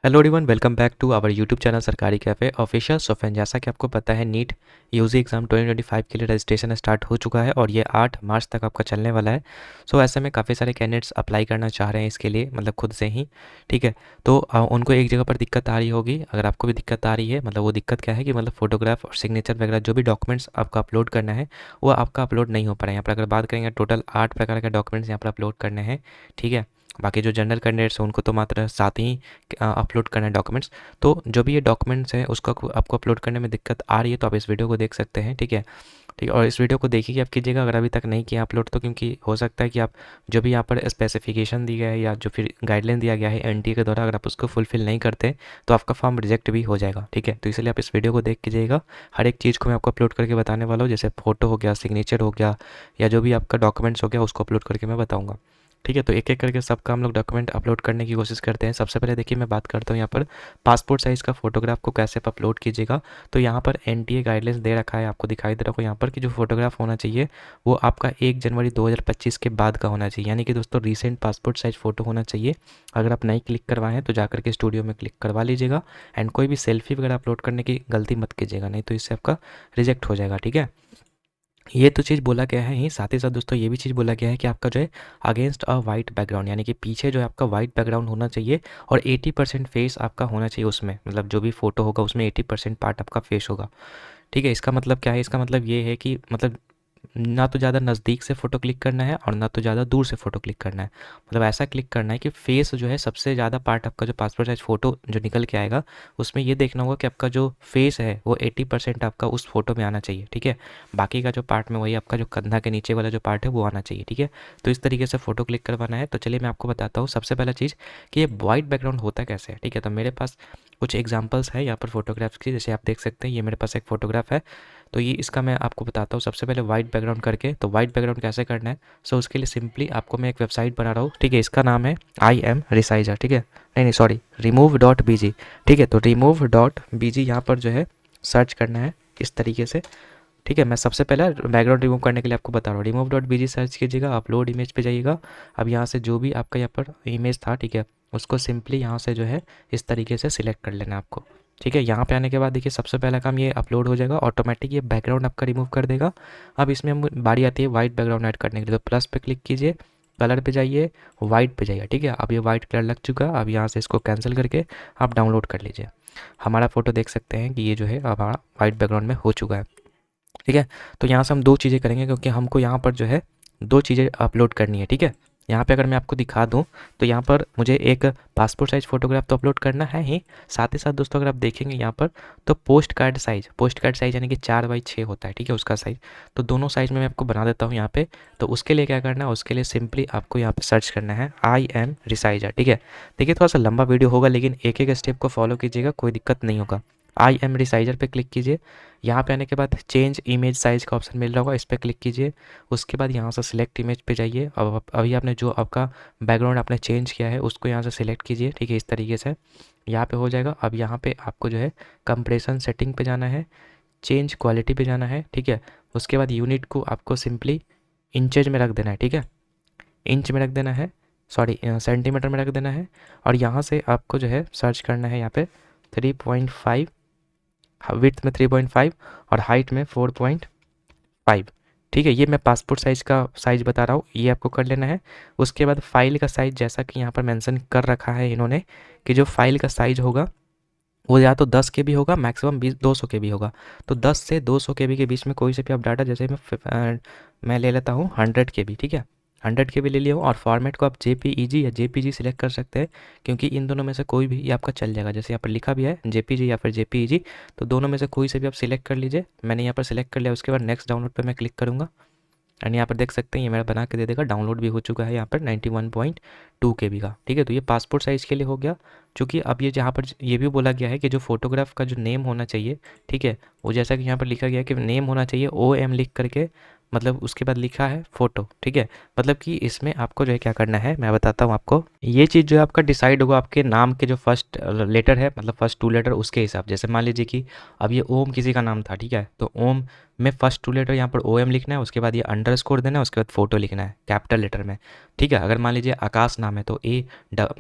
Hello everyone, welcome back to our YouTube channel Sarkari cafe official सोफेन। जैसा कि आपको पता है, नीट यूजी एग्ज़ाम 2025 के लिए रजिस्ट्रेशन स्टार्ट हो चुका है और ये 8 मार्च तक आपका चलने वाला है। सो ऐसे में काफ़ी सारे कैंडिडेट्स अप्लाई करना चाह रहे हैं इसके लिए, मतलब खुद से ही। ठीक है, तो उनको एक जगह पर दिक्कत आ रही होगी। अगर आपको भी दिक्कत आ रही है, मतलब वो दिक्कत क्या है कि मतलब फ़ोटोग्राफ और सिग्नेचर वगैरह जो भी डॉक्यूमेंट्स आपका अपलोड करना है वो आपका अपलोड नहीं हो पा रहा है। यहाँ पर अगर बात करेंगे, टोटल 8 प्रकार के डॉक्यूमेंट्स यहाँ पर अपलोड करने हैं। ठीक है, बाकी जो जनरल कैंडिडेट्स हैं उनको तो मात्र 7 ही अपलोड करना है डॉक्यूमेंट्स। तो जो भी ये डॉक्यूमेंट्स हैं उसको आपको अपलोड करने में दिक्कत आ रही है तो आप इस वीडियो को देख सकते हैं। ठीक है, ठीक है, और इस वीडियो को देखिए आप कीजिएगा अगर अभी तक नहीं किया अपलोड तो, क्योंकि हो सकता है कि आप जो भी यहाँ पर स्पेसिफिकेशन दी गया है या जो फिर गाइडलाइन दिया गया है एनटीए के द्वारा, अगर आप उसको फुलफिल नहीं करते तो आपका फॉर्म रिजेक्ट भी हो जाएगा। ठीक है, तो इसलिए आप इस वीडियो को देख कीजिएगा। हर एक चीज़ को मैं आपको अपलोड करके बताने वाला हूँ, जैसे फ़ोटो हो गया, सिग्नेचर हो गया, या जो भी आपका डॉक्यूमेंट्स हो गया उसको अपलोड करके मैं बताऊँगा। ठीक है, तो एक एक करके सबका हम लोग डॉक्यूमेंट अपलोड करने की कोशिश करते हैं। सबसे पहले देखिए मैं बात करता हूँ यहाँ पर पासपोर्ट साइज़ का फोटोग्राफ को कैसे आप अपलोड कीजिएगा। तो यहाँ पर एनटीए गाइडलाइंस दे रखा है, आपको दिखाई दे रहा होगा यहाँ पर कि जो फोटोग्राफ होना चाहिए वो आपका 1 जनवरी 2025 के बाद का होना चाहिए। यानी कि दोस्तों रीसेंट पासपोर्ट साइज़ फ़ोटो होना चाहिए। अगर आप नहीं क्लिक करवाएं हैं तो जाकर के स्टूडियो में क्लिक करवा लीजिएगा। एंड कोई भी सेल्फी वगैरह अपलोड करने की गलती मत कीजिएगा, नहीं तो इससे आपका रिजेक्ट हो जाएगा। ठीक है, ये तो चीज़ बोला गया है ही, साथ ही साथ दोस्तों ये भी चीज़ बोला गया है कि आपका जो है अगेंस्ट अ वाइट बैकग्राउंड, यानी कि पीछे जो है आपका वाइट बैकग्राउंड होना चाहिए और 80% फेस आपका होना चाहिए उसमें, मतलब जो भी फोटो होगा उसमें 80% पार्ट आपका फेस होगा। ठीक है, इसका मतलब क्या है? इसका मतलब ये है कि मतलब ना तो ज़्यादा नज़दीक से फ़ोटो क्लिक करना है और ना तो ज़्यादा दूर से फ़ोटो क्लिक करना है। मतलब ऐसा क्लिक करना है कि फेस जो है सबसे ज़्यादा पार्ट आपका जो पासपोर्ट साइज़ फ़ोटो जो निकल के आएगा उसमें ये देखना होगा कि आपका जो फेस है वो 80% आपका उस फ़ोटो में आना चाहिए। ठीक है, बाकी का जो पार्ट में वही आपका जो कंधा के नीचे वाला जो पार्ट है वो आना चाहिए। ठीक है, तो इस तरीके से फ़ोटो क्लिक करवाना है। तो चलिए मैं आपको बताता हूँ सबसे पहला चीज़ कि ये वाइट बैकग्राउंड होता कैसे है। ठीक है, तो मेरे पास कुछ एग्जाम्पल्स है यहाँ पर फोटोग्राफ्स की, जैसे आप देख सकते हैं ये मेरे पास एक फ़ोटोग्राफ है। तो ये इसका मैं आपको बताता हूँ सबसे पहले वाइट बैकग्राउंड करके। तो वाइट बैकग्राउंड कैसे करना है, सो उसके लिए सिंपली आपको मैं एक वेबसाइट बना रहा हूँ। ठीक है, इसका नाम है आई एम रिसाइजर। ठीक है, नहीं सॉरी, remove.bg। ठीक है, तो remove.bg यहाँ पर जो है सर्च करना है इस तरीके से। ठीक है, मैं सबसे पहले बैकग्राउंड रिमूव करने के लिए आपको बता रहा हूँ। remove.bg सर्च कीजिएगा, अपलोड इमेज पे जाइएगा। अब यहाँ से जो भी आपका यहाँ पर इमेज था, ठीक है, उसको सिंपली यहाँ से जो है इस तरीके से सिलेक्ट कर लेना है आपको। ठीक है, यहाँ पे आने के बाद देखिए सबसे पहला काम ये अपलोड हो जाएगा, ऑटोमेटिक ये बैकग्राउंड आपका रिमूव कर देगा। अब इसमें हम बारी आती है वाइट बैकग्राउंड ऐड करने के लिए, तो प्लस पे क्लिक कीजिए, कलर पे जाइए, वाइट पे जाइए। ठीक है, अब ये वाइट कलर लग चुका है। अब यहाँ से इसको कैंसिल करके आप डाउनलोड कर लीजिए। हमारा फ़ोटो देख सकते हैं कि ये जो है अब हमारा वाइट बैकग्राउंड में हो चुका है। ठीक है, तो यहाँ से हम 2 चीज़ें करेंगे क्योंकि हमको यहाँ पर जो है 2 चीज़ें अपलोड करनी है। ठीक है, यहाँ पे अगर मैं आपको दिखा दूँ तो यहाँ पर मुझे एक पासपोर्ट साइज़ फ़ोटोग्राफ तो अपलोड करना है ही, साथ ही साथ दोस्तों अगर आप देखेंगे यहाँ पर तो पोस्ट कार्ड साइज़ यानी कि 4x6 होता है। ठीक है, उसका साइज़, तो दोनों साइज़ में मैं आपको बना देता हूँ यहाँ पे। तो उसके लिए क्या करना है, उसके लिए सिंपली आपको यहाँ पे सर्च करना है आई एम रिसाइजर। ठीक है, देखिए थोड़ा सा लंबा वीडियो होगा लेकिन एक एक स्टेप को फॉलो कीजिएगा, कोई दिक्कत नहीं होगा। आई एम रिसाइजर पे क्लिक कीजिए। यहाँ पे आने के बाद चेंज इमेज साइज़ का ऑप्शन मिल रहा होगा, इस पर क्लिक कीजिए। उसके बाद यहाँ से सिलेक्ट इमेज पे जाइए। अब अभी आपने जो आपका बैकग्राउंड आपने चेंज किया है उसको यहाँ से सिलेक्ट कीजिए। ठीक है, इस तरीके से यहाँ पे हो जाएगा। अब यहाँ पे आपको जो है कंप्रेशन सेटिंग पे जाना है, चेंज क्वालिटी पे जाना है। ठीक है, उसके बाद यूनिट को आपको सिंपली इंचेज में रख देना है। ठीक है, इंच में रख देना है, सॉरी सेंटीमीटर में रख देना है। और यहाँ से आपको जो है सर्च करना है यहाँ पे 3.5, विड्थ में 3.5 और हाइट में 4.5। ठीक है, ये मैं पासपोर्ट साइज़ का साइज़ बता रहा हूँ, ये आपको कर लेना है। उसके बाद फाइल का साइज़, जैसा कि यहाँ पर मेंशन कर रखा है इन्होंने कि जो फाइल का साइज़ होगा वो या तो 10 के बी होगा, मैक्सिमम 200 के बी होगा। तो 10 से 200 के बी के बीच में कोई से भी आप डाटा, जैसे मैं ले लेता हूँ 100 के बी। ठीक है, 100 के बी ले लिया हूँ और फॉर्मेट को आप जेपीईजी या जेपीजी सिलेक्ट कर सकते हैं, क्योंकि इन दोनों में से कोई भी ये आपका चल जाएगा। जैसे यहाँ पर लिखा भी है जेपीजी या फिर जेपीईजी, तो दोनों में से कोई से भी आप सिलेक्ट कर लीजिए। मैंने यहाँ पर सिलेक्ट कर लिया, उसके बाद नेक्स्ट डाउनलोड पर मैं क्लिक करूँगा एंड यहाँ पर देख सकते हैं ये मेरा बना के दे देगा। डाउनलोड भी हो चुका है यहाँ पर 91.2 KB का। ठीक है, तो ये पासपोर्ट साइज़ के लिए हो गया। चूँकि अब ये जहाँ पर ये भी बोला गया है कि जो फोटोग्राफ का जो नेम होना चाहिए, ठीक है, वो जैसा कि यहाँ पर लिखा गया है कि नेम होना चाहिए OM लिख करके, मतलब उसके बाद लिखा है फ़ोटो। ठीक है, मतलब कि इसमें आपको जो है क्या करना है मैं बताता हूँ आपको। ये चीज़ जो है आपका डिसाइड होगा आपके नाम के जो फर्स्ट लेटर है, मतलब फर्स्ट 2 लेटर उसके हिसाब। जैसे मान लीजिए कि अब ये ओम किसी का नाम था, ठीक है, तो ओम में फर्स्ट टू लेटर यहाँ पर OM लिखना है, उसके बाद ये अंडरस्कोर देना है, उसके बाद फोटो लिखना है कैपिटल लेटर में, ठीक है। अगर मान लीजिए आकाश नाम है तो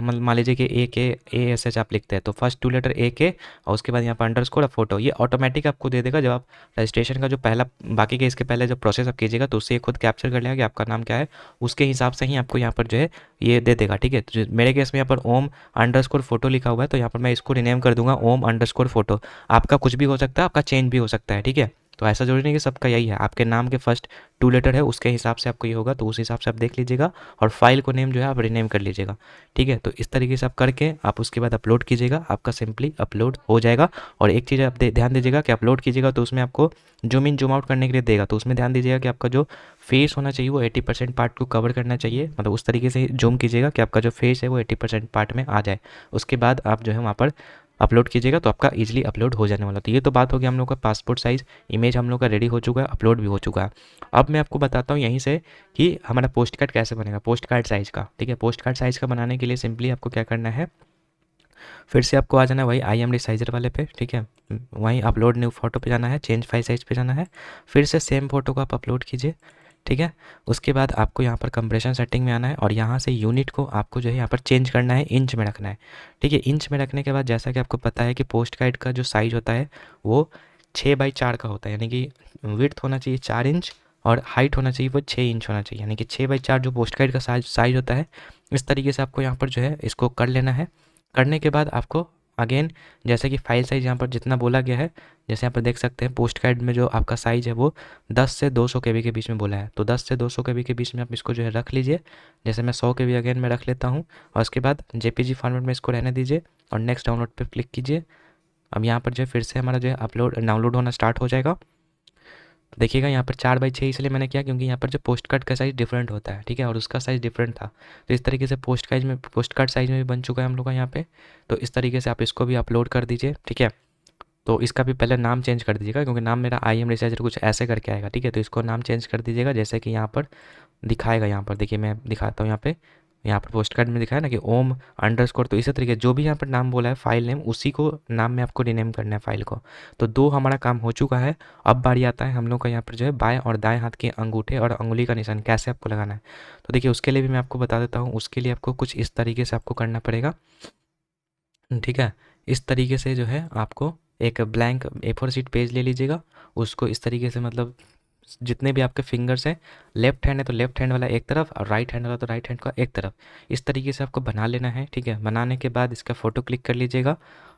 मान लीजिए कि AKASH आप लिखते हैं तो फर्स्ट टू लेटर AK और उसके बाद यहाँ पर अंडरस्कोर और फोटो, ये ऑटोमेटिक आपको दे देगा। जब आप रजिस्ट्रेशन का जो पहला बाकी के इसके पहले जो प्रोसेस आप कीजिएगा तो उससे ये खुद कैप्चर कर लेगा कि आपका नाम क्या है, उसके हिसाब से ही आपको यहाँ पर जो है ये दे देगा, ठीक है। तो मेरे केस में यहाँ पर ओम अंडरस्कोर फोटो लिखा हुआ है तो यहाँ पर मैं इसको रिनेम कर दूंगा ओम अंडरस्कोर फोटो। आपका कुछ भी हो सकता है, आपका चेंज भी हो सकता है, ठीक है। तो ऐसा जरूरी नहीं कि सबका यही है, आपके नाम के फर्स्ट टू लेटर है उसके हिसाब से आपको ये होगा, तो उस हिसाब से आप देख लीजिएगा और फाइल को नेम जो है आप रिनेम कर लीजिएगा, ठीक है। तो इस तरीके से आप करके आप उसके बाद अपलोड कीजिएगा, आपका सिंपली अपलोड हो जाएगा। और एक चीज़ आप ध्यान दीजिएगा कि अपलोड कीजिएगा तो उसमें आपको जूम इन जूम आउट करने के लिए देगा, तो उसमें ध्यान दीजिएगा कि आपका जो फेस होना चाहिए वो 80% पार्ट को कवर करना चाहिए, मतलब उस तरीके से जूम कीजिएगा कि आपका जो फेस है वो 80% पार्ट में आ जाए। उसके बाद आप जो है वहाँ पर अपलोड कीजिएगा तो आपका इजीली अपलोड हो जाने वाला। तो ये तो बात होगी हम लोग का पासपोर्ट साइज़ इमेज हम लोग का रेडी हो चुका है, अपलोड भी हो चुका है। अब मैं आपको बताता हूँ यहीं से कि हमारा पोस्ट कार्ड कैसे बनेगा, पोस्ट कार्ड साइज़ का, ठीक है। पोस्ट कार्ड साइज़ का बनाने के लिए सिंपली आपको क्या करना है, फिर से आपको आ जाना है वही IMD साइजर वाले पे, ठीक है। वहीं अपलोड न्यू फोटो पे जाना है, चेंज फाइल साइज पे जाना है, फिर से सेम फोटो को आप अपलोड कीजिए, ठीक है। उसके बाद आपको यहाँ पर कंप्रेशन सेटिंग में आना है और यहाँ से यूनिट को आपको जो है यहाँ पर चेंज करना है, इंच में रखना है, ठीक है। इंच में रखने के बाद जैसा कि आपको पता है कि पोस्ट कार्ड का जो साइज़ होता है वो 6x4 का होता है, यानी कि विड्थ होना चाहिए 4 इंच और हाइट होना चाहिए वो 6 इंच होना चाहिए, यानी कि 6x4 जो पोस्ट कार्ड का साइज होता है। इस तरीके से आपको यहाँ पर जो है इसको कर लेना है। करने के बाद आपको अगेन जैसे कि फाइल साइज़ यहाँ पर जितना बोला गया है, जैसे यहाँ पर देख सकते हैं पोस्ट कार्ड में जो आपका साइज़ है वो 10 से 200 KB के बीच में बोला है, तो 10 से 200 KB के बीच में आप इसको जो है रख लीजिए। जैसे मैं 100 KB अगेन में रख लेता हूँ और उसके बाद JPG फॉर्मेट में इसको रहने दीजिए और नेक्स्ट डाउनलोड पर क्लिक कीजिए। अब यहाँ पर जो है फिर से हमारा जो है डाउनलोड होना स्टार्ट हो जाएगा। तो देखिएगा यहाँ पर 4x6 इसलिए मैंने किया क्योंकि यहाँ पर जो पोस्ट कार्ड का साइज़ डिफरेंट होता है, ठीक है, और उसका साइज़ डिफरेंट था। तो इस तरीके से पोस्ट कार्ड साइज़ में भी बन चुका है हम लोग का यहाँ पे। तो इस तरीके से आप इसको भी अपलोड कर दीजिए, ठीक है। तो इसका भी पहले नाम चेंज कर दीजिएगा क्योंकि नाम मेरा IM रिसर्चर कुछ ऐसे करके आएगा, ठीक है। तो इसको नाम चेंज कर दीजिएगा जैसे कि यहाँ पर दिखाएगा, यहाँ पर देखिए मैं दिखाता हूँ यहाँ पर पोस्ट कार्ड में दिखाया ना कि ओम अंडरस्कोर, तो इसी तरीके जो भी यहाँ पर नाम बोला है फाइल नेम उसी को नाम में आपको रिनेम करना है फाइल को। तो दो हमारा काम हो चुका है। अब बारी आता है हम लोग का यहाँ पर जो है बाएं और दाएं हाथ के अंगूठे और अंगुली का निशान कैसे आपको लगाना है। तो देखिए उसके लिए भी मैं आपको बता देता हूँ, उसके लिए आपको कुछ इस तरीके से आपको करना पड़ेगा, ठीक है। इस तरीके से जो है आपको एक ब्लैंक A4 शीट पेज ले लीजिएगा, उसको इस तरीके से मतलब जितने भी आपके फिंगर्स हैं, लेफ्ट हैंड है तो लेफ्ट हैंड वाला एक तरफ और राइट हैंड वाला तो राइट हैंड का एक तरफ, इस तरीके से आपको बना लेना है, ठीक है। बनाने के बाद इसका फ़ोटो क्लिक कर लीजिएगा,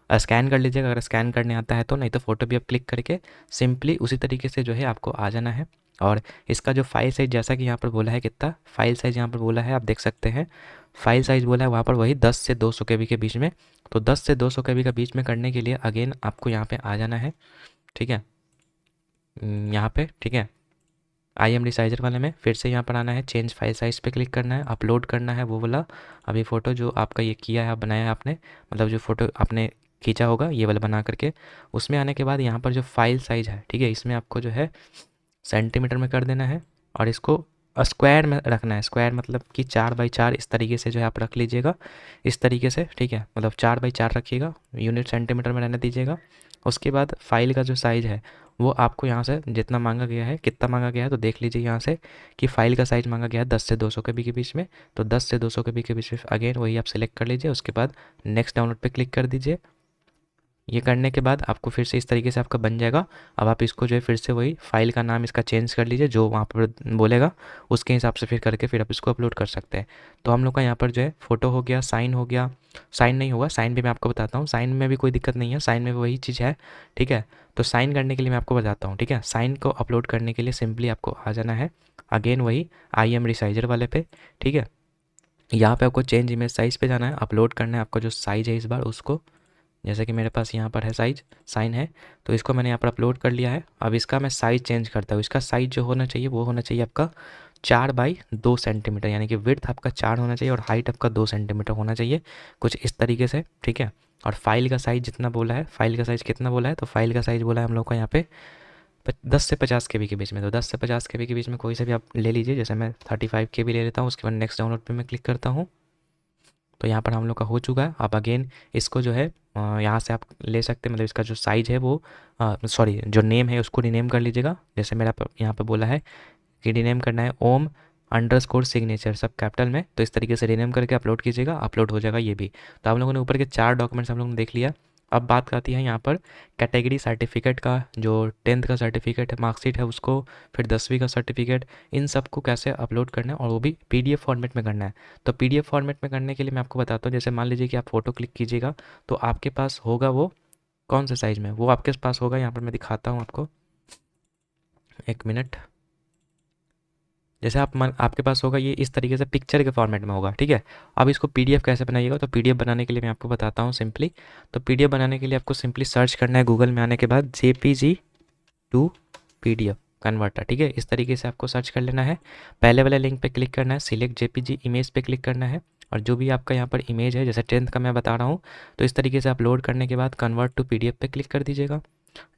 स्कैन कर लीजिएगा अगर स्कैन करने आता है तो, नहीं तो फ़ोटो भी आप क्लिक करके सिंपली उसी तरीके से जो है आपको आ जाना है। और इसका जो फाइल साइज़ जैसा कि यहाँ पर बोला है कितना फाइल साइज़ यहाँ पर बोला है आप देख सकते हैं, फाइल साइज़ बोला है वहाँ पर वही 10 से 200 KB के बीच में। तो 10 से 200 KB के बीच में करने के लिए अगेन आपको यहाँ पे आ जाना है, ठीक है, यहाँ पे, ठीक है। IM रिसाइजर वाले में फिर से यहाँ पर आना है, चेंज फाइल साइज़ पे क्लिक करना है, अपलोड करना है वो वाला अभी फ़ोटो जो आपका ये किया है, आप बनाया है आपने, मतलब जो फ़ोटो आपने खींचा होगा ये वाला बना करके। उसमें आने के बाद यहाँ पर जो फाइल साइज़ है, ठीक है, इसमें आपको जो है सेंटीमीटर में कर देना है और इसको स्क्वायर में रखना है। स्क्वायर मतलब कि 4x4 इस तरीके से जो है आप रख लीजिएगा, इस तरीके से, ठीक है, मतलब 4x4 रखिएगा, यूनिट सेंटीमीटर में रहने दीजिएगा। उसके बाद फाइल का जो साइज़ है वो आपको यहाँ से जितना मांगा गया है, कितना मांगा गया है तो देख लीजिए यहाँ से कि फ़ाइल का साइज़ मांगा गया है 10 से 200 KB के बीच में। तो 10 से 200 KB के बीच में अगेन वही आप सेलेक्ट कर लीजिए, उसके बाद नेक्स्ट डाउनलोड पे क्लिक कर दीजिए। ये करने के बाद आपको फिर से इस तरीके से आपका बन जाएगा। अब आप इसको जो है फिर से वही फाइल का नाम इसका चेंज कर लीजिए, जो वहाँ पर बोलेगा उसके हिसाब से फिर करके फिर आप इसको अपलोड कर सकते हैं। तो हम लोग का यहाँ पर जो है फ़ोटो हो गया, साइन हो गया, साइन नहीं होगा, साइन भी मैं आपको बताता हूँ, साइन में भी कोई दिक्कत नहीं है, साइन में वही चीज़ है, ठीक है। तो साइन करने के लिए मैं आपको बताता हूँ, ठीक है। साइन को अपलोड करने के लिए सिंपली आपको आ जाना है अगेन वही IM रिसाइजर वाले पे, ठीक है। यहाँ पे आपको चेंज इमेज साइज़ पे जाना है, अपलोड करना है आपका जो साइज़ है इस बार उसको, जैसे कि मेरे पास यहाँ पर है साइन है तो इसको मैंने यहाँ पर अपलोड कर लिया है। अब इसका मैं साइज़ चेंज करता हूँ, इसका साइज़ जो होना चाहिए वो होना चाहिए आपका 4x2 सेंटीमीटर, यानी कि विड्थ आपका 4 होना चाहिए और हाइट आपका 2 सेंटीमीटर होना चाहिए, कुछ इस तरीके से, ठीक है। और फाइल का साइज़ जितना बोला है, फाइल का साइज़ कितना बोला है, तो फाइल का साइज़ बोला है हम लोग को यहाँ पे 10 से 50 KB के बीच में। तो 10 से 50 KB के बीच में कोई से भी आप ले लीजिए, जैसे मैं 35 KB ले लेता हूँ। उसके बाद नेक्स्ट डाउनलोड पे मैं क्लिक करता हूँ। तो यहाँ पर हम लोग का हो चुका है। अब अगेन इसको जो है यहाँ से आप ले सकते हैं, मतलब इसका जो साइज़ है वो सॉरी जो नेम है उसको रीनेम कर लीजिएगा। जैसे मेरा यहाँ पर बोला है कि रीनेम करना है ओम अंडरस्कोर सिग्नेचर सब कैपिटल में, तो इस तरीके से रीनेम करके अपलोड कीजिएगा, अपलोड हो जाएगा ये भी। तो हम लोगों ने ऊपर के 4 डॉक्यूमेंट्स हम लोगों ने देख लिया। अब बात आती है यहाँ पर कैटेगरी सर्टिफिकेट का, जो 10th का सर्टिफिकेट है, मार्कशीट है उसको, फिर 10वीं का सर्टिफिकेट, इन सब को कैसे अपलोड करना है और वो भी पीडीएफ फॉर्मेट में करना है। तो पीडीएफ फॉर्मेट में करने के लिए मैं आपको बताता हूँ। जैसे मान लीजिए कि आप फ़ोटो क्लिक कीजिएगा तो आपके पास होगा वो कौन से साइज़ में, वो आपके पास होगा, यहाँ पर मैं दिखाता हूँ आपको, 1 मिनट। जैसे आपके पास होगा ये इस तरीके से पिक्चर के फॉर्मेट में होगा, ठीक है। अब इसको पीडीएफ कैसे बनाइएगा, तो पीडीएफ बनाने के लिए मैं आपको बताता हूँ सिंपली। तो पीडीएफ बनाने के लिए आपको सिंपली सर्च करना है गूगल में आने के बाद जेपीजी टू पीडीएफ कन्वर्टर, ठीक है। इस तरीके से आपको सर्च कर लेना है। पहले वाले लिंक पे क्लिक करना है, सिलेक्ट जेपीजी इमेज पे क्लिक करना है, और जो भी आपका यहाँ पर इमेज है, जैसे 10th का मैं बता रहा हूँ, तो इस तरीके से अपलोड करने के बाद कन्वर्ट टू पीडीएफ पे क्लिक कर दीजिएगा,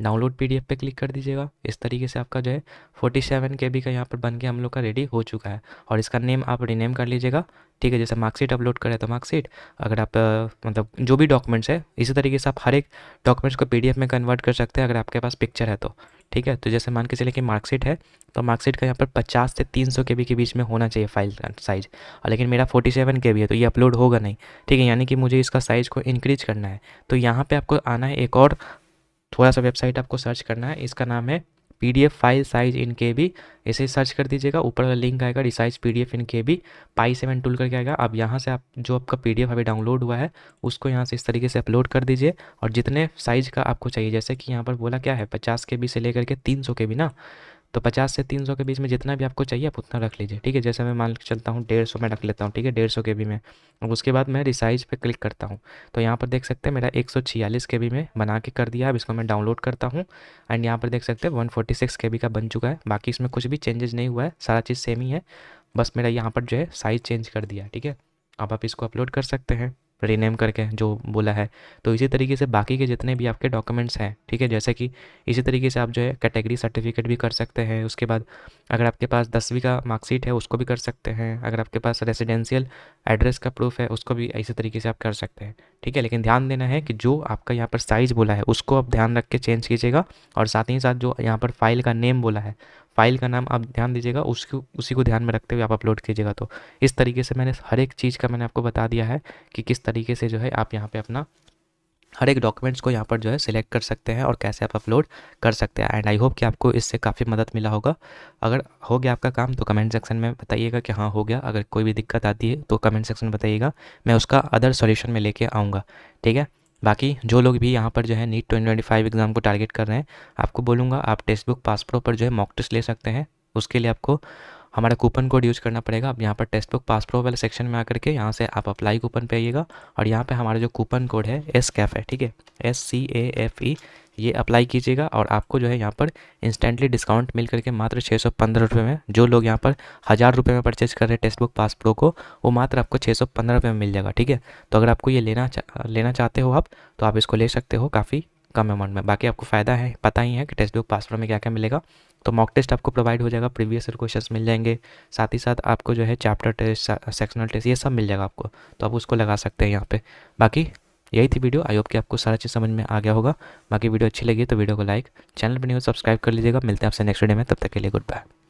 डाउनलोड पीडीएफ पे क्लिक कर दीजिएगा। इस तरीके से आपका जो है 47 KB का यहाँ पर बन के हम लोग का रेडी हो चुका है। और इसका नेम आप रीनेम कर लीजिएगा, ठीक है। जैसे मार्कशीट अपलोड करें तो मार्कशीट, अगर आप मतलब जो भी डॉक्यूमेंट्स है, इसी तरीके से आप हर एक डॉक्यूमेंट्स को पीडीएफ में कन्वर्ट कर सकते हैं अगर आपके पास पिक्चर है तो, ठीक है। तो जैसे मान के चले कि मार्कशीट है, तो मार्कशीट का यहाँ पर 50 से 300 KB के बीच में होना चाहिए फाइल का साइज़, लेकिन मेरा 47 KB है तो ये अपलोड होगा नहीं, ठीक है। यानी कि मुझे इसका साइज़ को इंक्रीज करना है। तो यहाँ पे आपको आना है, एक और थोड़ा सा वेबसाइट आपको सर्च करना है, इसका नाम है PDF file size in KB। इसे सर्च कर दीजिएगा, ऊपर वाला लिंक आएगा रिसाइज पीडीएफ इन KB, पाई7 टूल करके आएगा। अब यहाँ से आप जो आपका पीडीएफ अभी डाउनलोड हुआ है उसको यहाँ से इस तरीके से अपलोड कर दीजिए, और जितने साइज़ का आपको चाहिए, जैसे कि यहाँ पर बोला क्या है 50 KB से लेकर के 300 KB ना, तो 50 से 300 के बीच में जितना भी आपको चाहिए आप उतना रख लीजिए, ठीक है। जैसे मैं मान के चलता हूँ 150 में रख लेता हूँ, ठीक है, 150 KB में। अब उसके बाद मैं रिसाइज पे क्लिक करता हूँ, तो यहाँ पर देख सकते हैं मेरा 146 KB में बना के कर दिया। अब इसको मैं डाउनलोड करता हूँ, एंड यहाँ पर देख सकते हैं 146 KB का बन चुका है। बाकी इसमें कुछ भी चेंजेस नहीं हुआ है, सारा चीज़ सेम ही है, बस मेरा यहाँ पर जो है साइज़ चेंज कर दिया, ठीक है। अब आप इसको अपलोड कर सकते हैं रीनेम करके जो बोला है। तो इसी तरीके से बाकी के जितने भी आपके डॉक्यूमेंट्स हैं, ठीक है, जैसे कि इसी तरीके से आप जो है कैटेगरी सर्टिफिकेट भी कर सकते हैं। उसके बाद अगर आपके पास 10वीं का मार्कशीट है उसको भी कर सकते हैं। अगर आपके पास रेजिडेंशियल एड्रेस का प्रूफ है उसको भी इसी तरीके से आप कर सकते हैं, ठीक है। लेकिन ध्यान देना है कि जो आपका यहाँ पर साइज़ बोला है उसको आप ध्यान रख के चेंज कीजिएगा, और साथ ही साथ जो यहाँ पर फाइल का नेम बोला है, फाइल का नाम आप ध्यान दीजिएगा, उसको उसी को ध्यान में रखते हुए आप अपलोड कीजिएगा। तो इस तरीके से मैंने हर एक चीज़ का मैंने आपको बता दिया है कि किस तरीके से जो है आप यहाँ पे अपना हर एक डॉक्यूमेंट्स को यहाँ पर जो है सिलेक्ट कर सकते हैं और कैसे आप अपलोड कर सकते हैं। एंड आई होप कि आपको इससे काफ़ी मदद मिला होगा। अगर हो गया आपका काम तो कमेंट सेक्शन में बताइएगा कि हाँ हो गया। अगर कोई भी दिक्कत आती है तो कमेंट सेक्शन में बताइएगा, मैं उसका अदर सॉल्यूशन में लेके आऊँगा, ठीक है। बाकी जो लोग भी यहाँ पर जो है नीट 2025 एग्ज़ाम को टारगेट कर रहे हैं, आपको बोलूँगा आप टेक्स्ट बुक पास प्रो पर जो है मॉक टेस्ट ले सकते हैं। उसके लिए आपको हमारा कूपन कोड यूज़ करना पड़ेगा। अब यहाँ पर टेक्स्ट बुक पास प्रो वाले सेक्शन में आकर के यहाँ से आप अप्लाई कूपन पे आइएगा, और यहाँ पे हमारा जो कूपन कोड है SCAFE, ठीक है, SCAFE, ये अप्लाई कीजिएगा और आपको जो है यहाँ पर इंस्टेंटली डिस्काउंट मिल करके मात्र 615 रुपये में, जो लोग यहाँ पर 1000 रुपये में परचेज कर रहे हैं टेक्स्ट बुक पास प्रो को, वो मात्र आपको 615 रुपये में मिल जाएगा, ठीक है। तो अगर आपको ये लेना चाहते हो आप, तो आप इसको ले सकते हो काफ़ी कम अमाउंट में। बाकी आपको फ़ायदा है, पता ही है कि टेक्स्ट बुक पास प्रो में क्या क्या मिलेगा। तो मॉक टेस्ट आपको प्रोवाइड हो जाएगा, प्रीवियस ईयर क्वेश्चंस मिल जाएंगे, साथ ही साथ आपको जो है चैप्टर टेस्ट, सेक्शनल टेस्ट, ये सब मिल जाएगा आपको, तो आप उसको लगा सकते हैं यहाँ पे। बाकी यही थी वीडियो, आई होप कि आपको सारा चीज़ समझ में आ गया होगा। बाकी वीडियो अच्छी लगी तो वीडियो को लाइक, चैनल पर नहीं हो सब्सक्राइब कर लीजिएगा। मिलते हैं आपसे नेक्स्ट वीडियो में, तब तक के लिए गुड बाय।